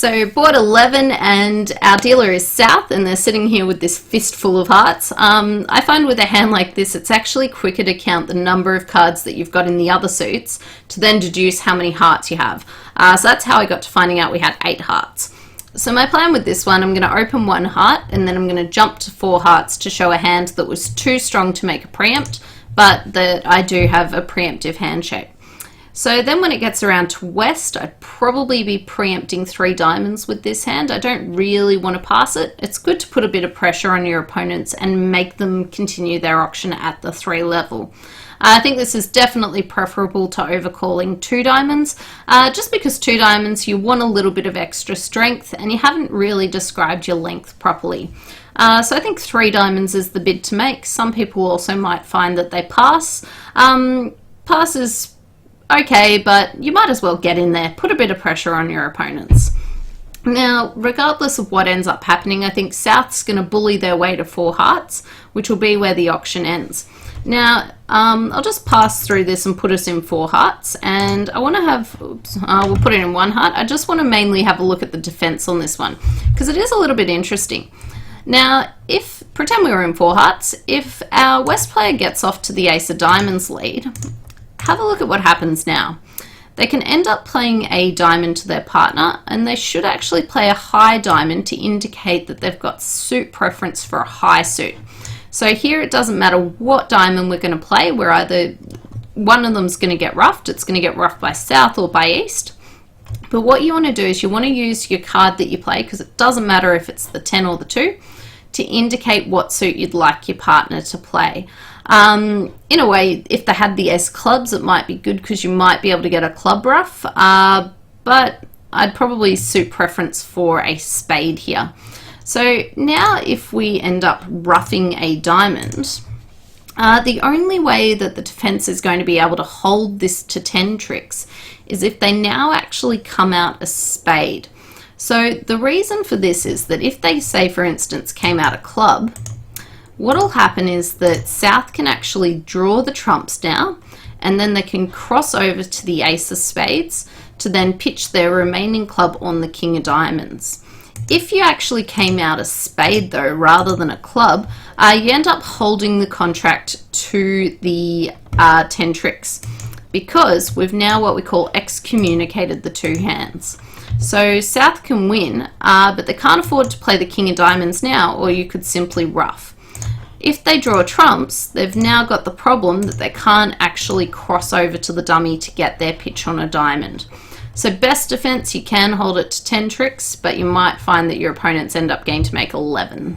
So board 11 and our dealer is South, and they're sitting here with this fistful of hearts. I find with a hand like this, it's actually quicker to count the number of cards that you've got in the other suits to then deduce how many hearts you have. So that's how I got to finding out we had 8 hearts. So my plan with this one, I'm going to open 1 heart and then I'm going to jump to 4 hearts to show a hand that was too strong to make a preempt, but that I do have a preemptive hand shape. So then when it gets around to West, I'd probably be preempting 3 diamonds with this hand. I don't really want to pass it. It's good to put a bit of pressure on your opponents and make them continue their auction at the 3 level. I think this is definitely preferable to overcalling 2 diamonds, just because 2 diamonds you want a little bit of extra strength and you haven't really described your length properly. So I think 3 diamonds is the bid to make. Some people also might find that they pass. Pass is okay, but you might as well get in there, put a bit of pressure on your opponents. Now, regardless of what ends up happening, I think South's going to bully their way to 4 hearts, which will be where the auction ends. Now, I'll just pass through this and put us in 4 hearts, and I want to have, we'll put it in 1 heart. I just want to mainly have a look at the defense on this one, because it is a little bit interesting. Now, pretend we were in 4 hearts, if our West player gets off to the Ace of Diamonds lead, have a look at what happens now. They can end up playing a diamond to their partner, and they should actually play a high diamond to indicate that they've got suit preference for a high suit. So here it doesn't matter what diamond we're going to play, we're either, one of them's going to get ruffed, it's going to get ruffed by South or by East. But what you want to do is you want to use your card that you play, because it doesn't matter if it's the 10 or the 2, to indicate what suit you'd like your partner to play. In a way, if they had the S clubs, it might be good because you might be able to get a club ruff, but I'd probably suit preference for a spade here. So now if we end up ruffing a diamond, the only way that the defense is going to be able to hold this to 10 tricks is if they now actually come out a spade. So the reason for this is that if they, say for instance, came out a club, what'll happen is that South can actually draw the trumps now, and then they can cross over to the Ace of Spades to then pitch their remaining club on the King of Diamonds. If you actually came out a spade though, rather than a club, you end up holding the contract to the 10 tricks, because we've now what we call excommunicated the 2 hands. So South can win, but they can't afford to play the King of Diamonds now, or you could simply ruff. If they draw trumps, they've now got the problem that they can't actually cross over to the dummy to get their pitch on a diamond. So best defense, you can hold it to 10 tricks, but you might find that your opponents end up getting to make 11.